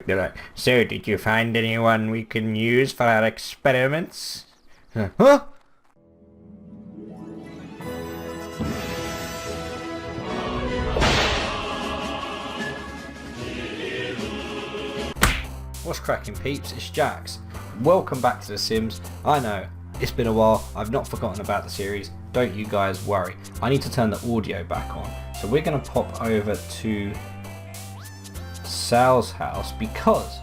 They're like, so did you find anyone we can use for our experiments? Huh? What's cracking, peeps? It's Jax. Welcome back to The Sims. I know, it's been a while. I've not forgotten about the series. Don't you guys worry. I need to turn the audio back on. So we're going to pop over to Sal's house because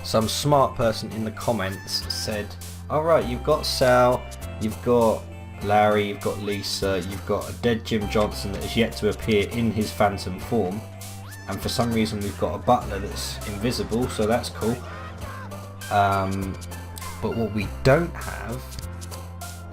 some smart person in the comments said, alright, you've got Sal, you've got Larry, you've got Lisa, you've got a dead Jim Johnson that has yet to appear in his phantom form. And for some reason we've got a butler that's invisible, so that's cool. But what we don't have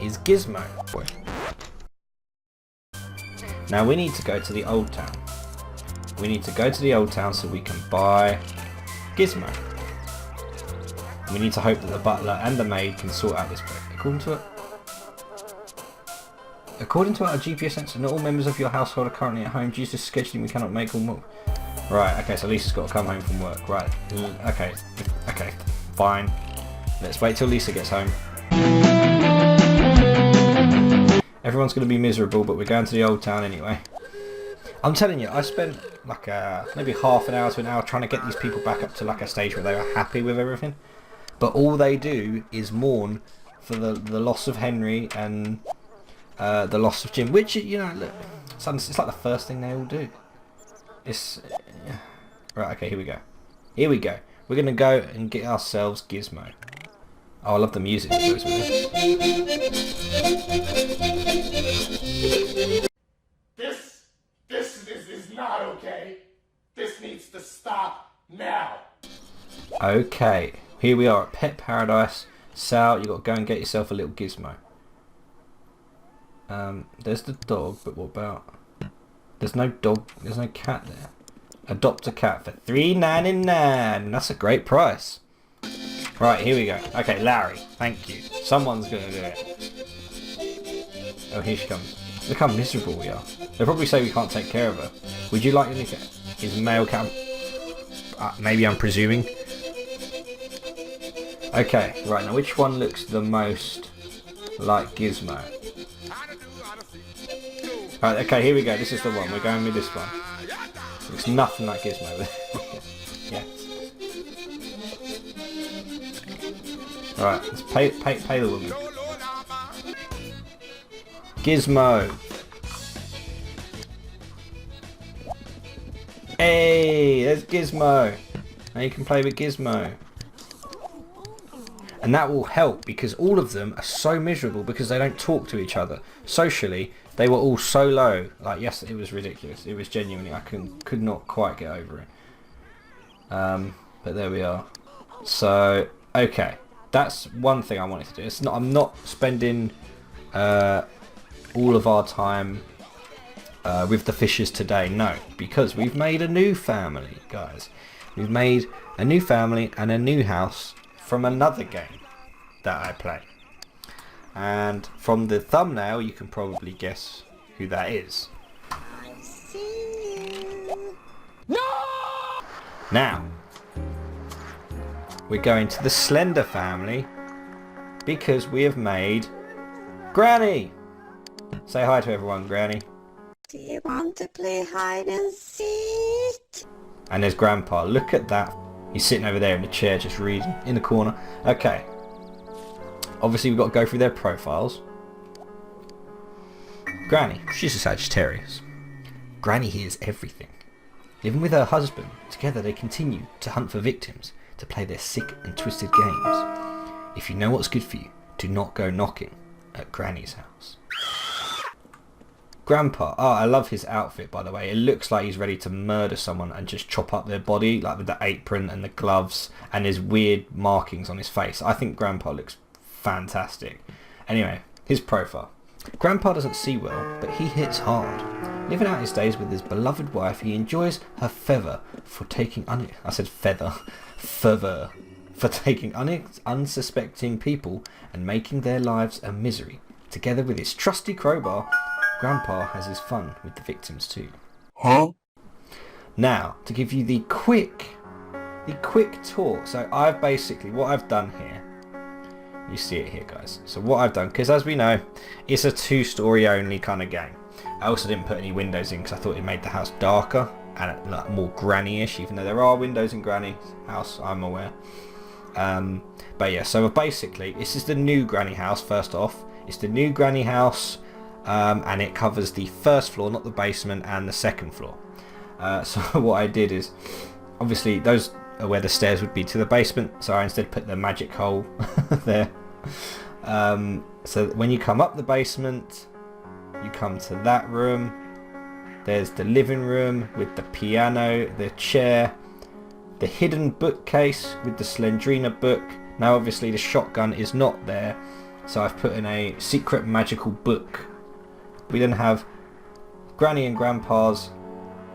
is Gizmo. Now we need to go to the old town. We need to go to the old town so we can buy Gizmo. We need to hope that the butler and the maid can sort out this place. According to our GPS sensor, not all members of your household are currently at home due to scheduling. We cannot make all move. Right, okay, so Lisa's got to come home from work. Right, okay, fine. Let's wait till Lisa gets home. Everyone's going to be miserable, but we're going to the old town anyway. I'm telling you, I spent like maybe half an hour to an hour trying to get these people back up to like a stage where they were happy with everything. But all they do is mourn for the loss of Henry and the loss of Jim, which, you know, look, it's like the first thing they all do. Right, okay, here we go. Here we go. We're going to go and get ourselves Gizmo. Oh, I love the music that goes with this. This is not okay. This needs to stop now. Okay, here we are at Pet Paradise. Sal, you got to go and get yourself a little Gizmo. There's the dog, but what about... There's no dog, there's no cat there. Adopt a cat for $3.99. That's a great price. Right, here we go. Okay, Larry, thank you. Someone's going to do it. Oh, here she comes. Look how miserable we are. They'll probably say we can't take care of her. Would you like to look at his male cat? Maybe I'm presuming. Okay, right, now which one looks the most like Gizmo? Right, okay, here we go. This is the one. We're going with this one. Looks nothing like Gizmo. Yeah. Alright, let's pay the woman. Gizmo. Hey, there's Gizmo. Now you can play with Gizmo. And that will help because all of them are so miserable because they don't talk to each other. Socially, they were all so low. Like, yes, it was ridiculous. It was genuinely, I could not quite get over it. But there we are. So, okay. That's one thing I wanted to do. I'm not spending all of our time with the fishes today. No, because we've made a new family, guys. We've made a new family and a new house from another game that I play. And from the thumbnail, you can probably guess who that is. I see you. No! Now, we're going to the Slender family because we have made Granny. Say hi to everyone, Granny. Do you want to play hide and seek? And there's Grandpa. Look at that. He's sitting over there in the chair just reading in the corner. Okay. Obviously we've got to go through their profiles. Granny, she's a Sagittarius. Granny hears everything. Living with her husband, together they continue to hunt for victims to play their sick and twisted games. If you know what's good for you, do not go knocking at Granny's house. Grandpa, oh, I love his outfit, by the way. It looks like he's ready to murder someone and just chop up their body, like with the apron and the gloves and his weird markings on his face. I think Grandpa looks fantastic. Anyway, his profile. Grandpa doesn't see well, but he hits hard. Living out his days with his beloved wife, he enjoys her feather for taking for taking unsuspecting people and making their lives a misery. Together with his trusty crowbar, Grandpa has his fun with the victims too. Huh? Now, to give you the quick the quick tour. So I've basically, what I've done here, you see it here, guys. So what I've done, because as we know, it's a 2-story only kind of game. I also didn't put any windows in because I thought it made the house darker and like more granny-ish, even though there are windows in Granny's house, I'm aware. But yeah, so basically this is the new Granny house. First off, it's the new Granny house, and it covers the first floor, not the basement, and the second floor. So what I did is, obviously those are where the stairs would be to the basement, so I instead put the magic hole there. So when you come up the basement, you come to that room. There's the living room with the piano, the chair, the hidden bookcase with the Slendrina book. Now obviously the shotgun is not there, so I've put in a secret magical book. We then have Granny and Grandpa's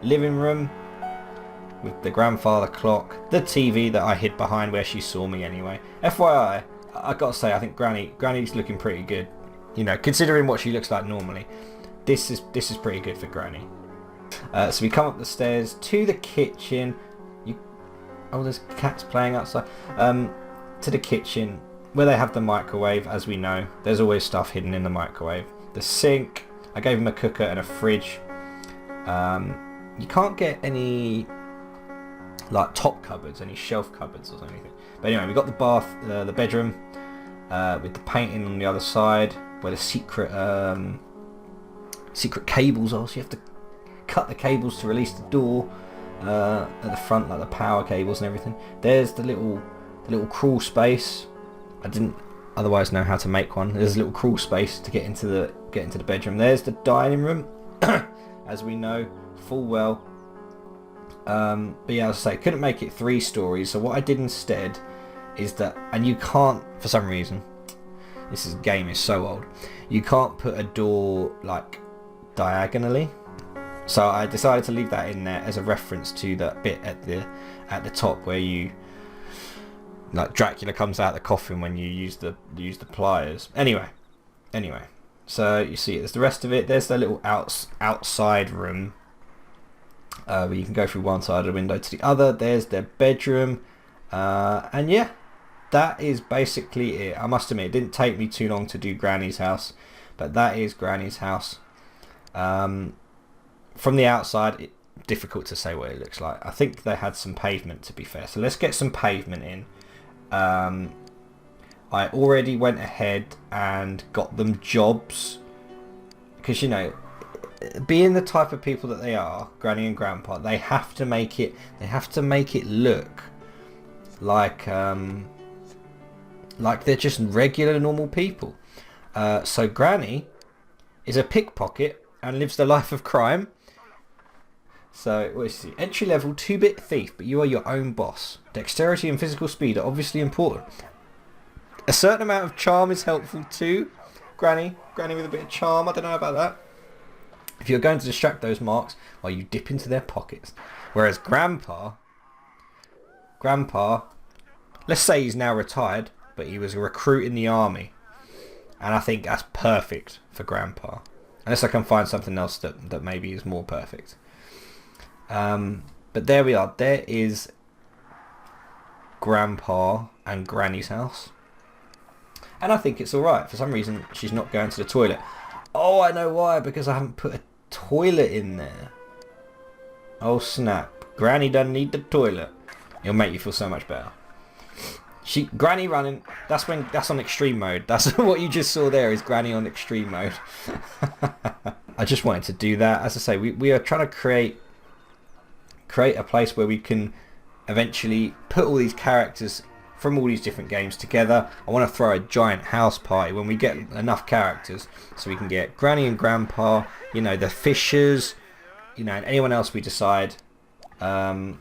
living room with the grandfather clock, the TV that I hid behind where she saw me anyway. FYI, I gotta say, I think Granny's looking pretty good. You know, considering what she looks like normally, this is pretty good for Granny. So we come up the stairs to the kitchen. Oh, there's cats playing outside. To the kitchen where they have the microwave. As we know, there's always stuff hidden in the microwave. The sink. I gave him a cooker and a fridge. You can't get any like top cupboards, any shelf cupboards or anything. But anyway, we got the bath, the bedroom, with the painting on the other side where the secret cables are. So you have to cut the cables to release the door at the front, like the power cables and everything. There's the little crawl space. I didn't otherwise know how to make one. There's a little crawl space to get into the bedroom. There's the dining room, as we know full well. But yeah, as I say, couldn't make it 3 stories. So what I did instead is that, and you can't, for some reason, game is so old, you can't put a door like diagonally. So I decided to leave that in there as a reference to that bit at the top where you, like, Dracula comes out of the coffin when you use the pliers. Anyway, so you see there's the rest of it. There's the little outside room where you can go through one side of the window to the other. There's their bedroom, and yeah, that is basically it. I must admit, it didn't take me too long to do Granny's house, but that is Granny's house. From the outside, difficult to say what it looks like. I think they had some pavement, to be fair. So let's get some pavement in. I already went ahead and got them jobs, because, you know, being the type of people that they are, Granny and Grandpa, they have to make it look like they're just regular normal people. So Granny is a pickpocket and lives the life of crime. So, what is it? Entry level 2-bit thief, but you are your own boss. Dexterity and physical speed are obviously important. A certain amount of charm is helpful too. Granny with a bit of charm, I don't know about that. If you're going to distract those marks while you dip into their pockets. Whereas Grandpa, let's say he's now retired, but he was a recruit in the army. And I think that's perfect for Grandpa. Unless I can find something else that maybe is more perfect. But there we are. There is Grandpa and Granny's house. And I think it's alright. For some reason, she's not going to the toilet. Oh, I know why. Because I haven't put a toilet in there. Oh, snap. Granny doesn't need the toilet. It'll make you feel so much better. Granny running. That's on extreme mode. That's what you just saw there, is Granny on extreme mode. I just wanted to do that. As I say, we are trying to create a place where we can eventually put all these characters from all these different games together. I want to throw a giant house party when we get enough characters, so we can get Granny and Grandpa, you know, the Fishers, you know, and anyone else we decide to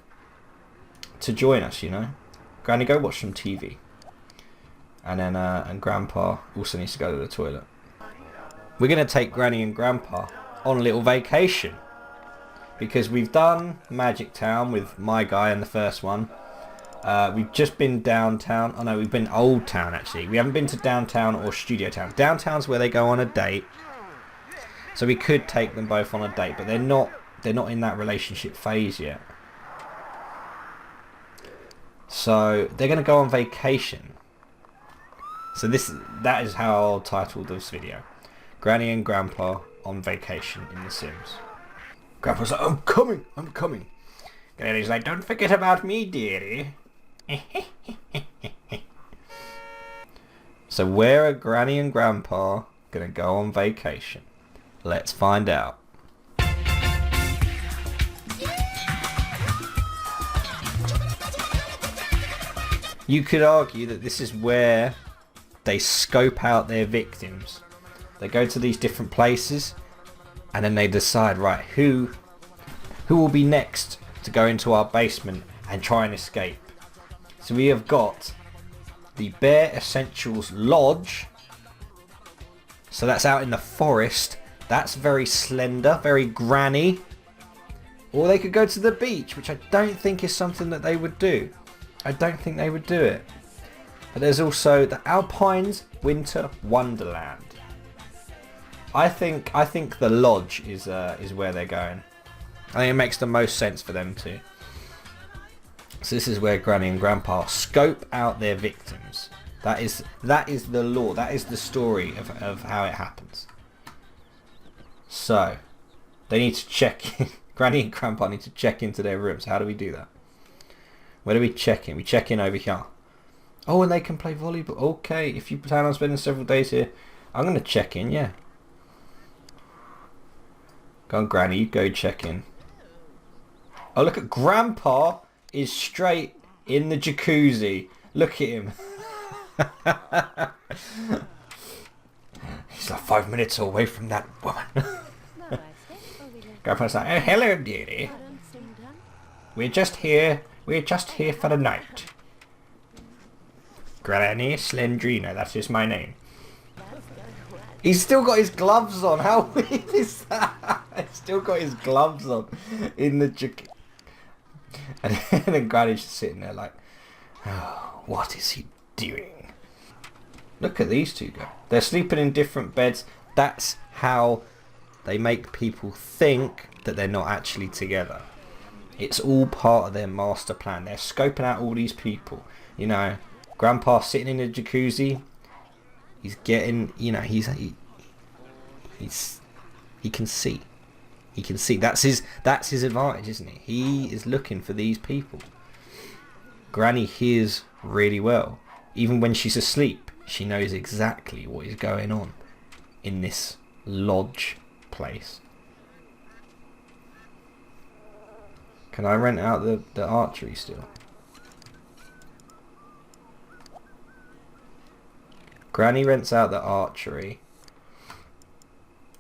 join us, you know. Granny, go watch some TV. And then and Grandpa also needs to go to the toilet. We're going to take Granny and Grandpa on a little vacation. Because we've done Magic Town with my guy in the first one. We've just been downtown. Oh no, we've been Old Town actually. We haven't been to Downtown or Studio Town. Downtown's where they go on a date. So we could take them both on a date, but they're not in that relationship phase yet. So they're going to go on vacation. So that is how I'll title this video. Granny and Grandpa on vacation in The Sims. Grandpa's like, I'm coming. Granny's like, don't forget about me, dearie. So where are Granny and Grandpa going to go on vacation? Let's find out. You could argue that this is where they scope out their victims. They go to these different places and then they decide, right, who will be next to go into our basement and try and escape. So we have got the Bare Essentials Lodge. So that's out in the forest. That's very slender, very granny. Or they could go to the beach, which I don't think is something that they would do. I don't think they would do it. But there's also the Alpines Winter Wonderland. I think the lodge is where they're going. I think it makes the most sense for them to. So this is where Granny and Grandpa scope out their victims. That is the law. That is the story of how it happens. So they need to check in. Granny and Grandpa need to check into their rooms. How do we do that? Where do we check in? We check in over here. Oh, and they can play volleyball. Okay, if you plan on spending several days here, I'm going to check in, yeah. Go on, Granny, you go check in. Oh, look at Grandpa is straight in the jacuzzi. Look at him. He's like 5 minutes away from that woman. Grandpa's like, oh, hello, dearie. We're just here for the night. Granny Slendrina, that is my name. He's still got his gloves on. How weird is that? He's still got his gloves on in the jacuzzi. And then Granny's just sitting there like, oh, what is he doing? Look at these two go. They're sleeping in different beds. That's how they make people think that they're not actually together. It's all part of their master plan. They're scoping out all these people. You know, Grandpa sitting in the jacuzzi. He's getting, you know, he can see. He can see. That's his advantage, isn't he? He is looking for these people. Granny hears really well. Even when she's asleep, she knows exactly what is going on in this lodge place. Can I rent out the archery still? Granny rents out the archery.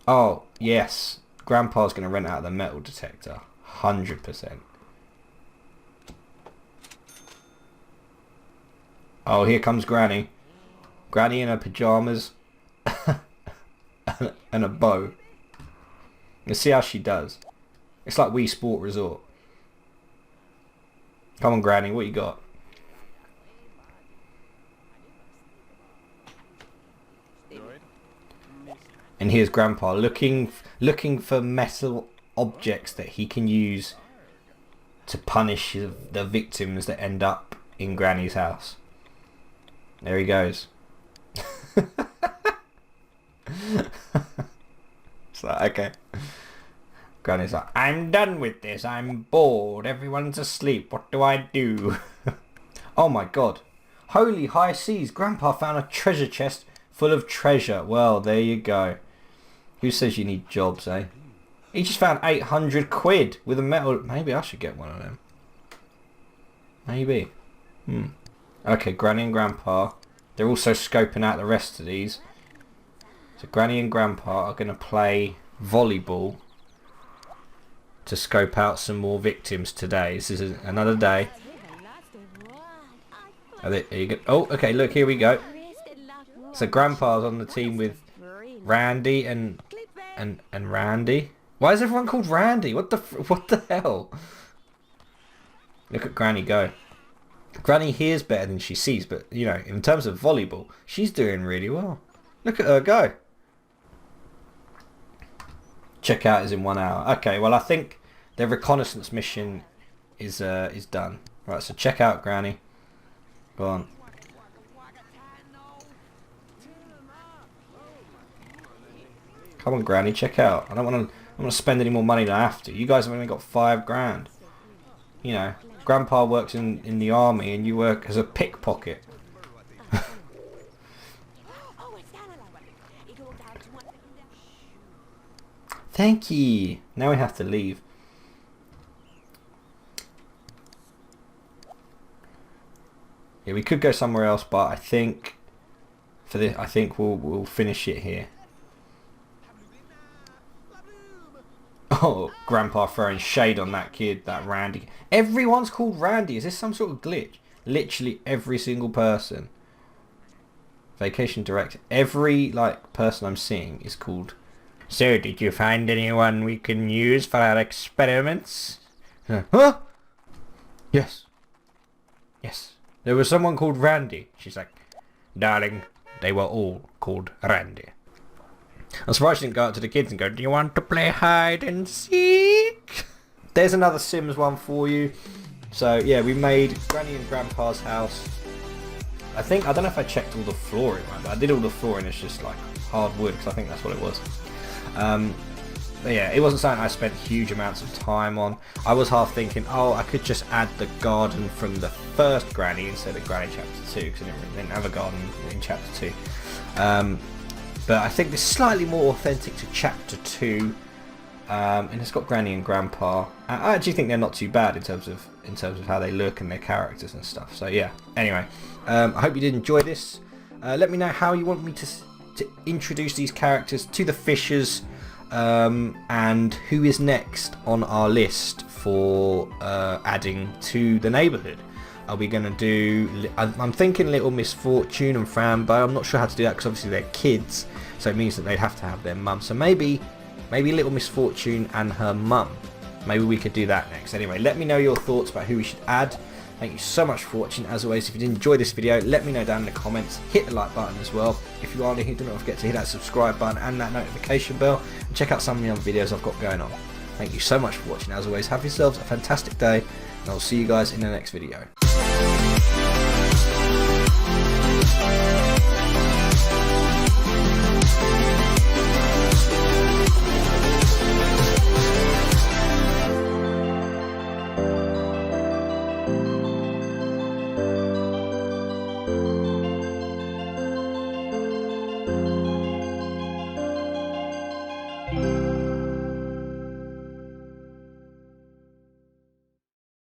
Oh, yes. Grandpa's going to rent out the metal detector. 100%. Oh, here comes Granny. Granny in her pyjamas. and a bow. Let's see how she does. It's like Wii Sport Resort. Come on, Granny, what you got? And here's Grandpa looking for metal objects that he can use to punish the victims that end up in Granny's house. There he goes. It's like, okay. Granny's like, I'm done with this. I'm bored. Everyone's asleep. What do I do? Oh my god. Holy high seas. Grandpa found a treasure chest full of treasure. Well, there you go. Who says you need jobs, eh? He just found 800 quid with a metal... Maybe I should get one of them. Maybe. Okay, Granny and Grandpa. They're also scoping out the rest of these. So Granny and Grandpa are going to play volleyball to scope out some more victims today. This is another day. Oh, okay, look, here we go. So Grandpa's on the team with Randy and Randy. Why is everyone called Randy? What the hell? Look at Granny go. Granny hears better than she sees, but you know, in terms of volleyball, she's doing really well. Look at her go. Checkout is in 1 hour. Okay, well I think their reconnaissance mission is done. Right, so check out Granny. Go on. Come on, Granny, check out. I don't want to spend any more money than I have to. You guys have only got 5 grand. You know, Grandpa works in the army and you work as a pickpocket. Thank you. Now we have to leave. Yeah, we could go somewhere else, but I think for this, I think we'll finish it here. Oh, Grandpa throwing shade on that kid, that Randy. Everyone's called Randy. Is this some sort of glitch? Literally every single person. Vacation director. Every person I'm seeing is called. So, did you find anyone we can use for our experiments? Huh? Yes. Yes. There was someone called Randy. She's like, darling, they were all called Randy. I'm surprised she didn't go out to the kids and go, do you want to play hide and seek? There's another Sims one for you. So, yeah, we made Granny and Grandpa's house. I don't know if I checked all the flooring, right? But I did all the flooring. It's just like hard wood, because I think that's what it was. But yeah, it wasn't something I spent huge amounts of time on. I was half thinking, oh, I could just add the garden from the first Granny instead of Granny Chapter 2, because I didn't have a garden in Chapter 2. But I think it's slightly more authentic to Chapter 2, and it's got Granny and Grandpa. I actually think they're not too bad in terms of how they look and their characters and stuff. So yeah. Anyway, I hope you did enjoy this. Let me know how you want me to introduce these characters to the Fishers, and who is next on our list for adding to the neighbourhood. Are we going to do... I'm thinking Little Miss Fortune and Frambo. I'm not sure how to do that because obviously they're kids, so it means that they'd have to have their mum. So maybe Little Miss Fortune and her mum. Maybe we could do that next. Anyway, let me know your thoughts about who we should add. Thank you so much for watching. As always, if you did enjoy this video, let me know down in the comments. Hit the like button as well. If you are new here, do not forget to hit that subscribe button and that notification bell. And check out some of the other videos I've got going on. Thank you so much for watching. As always, have yourselves a fantastic day. And I'll see you guys in the next video.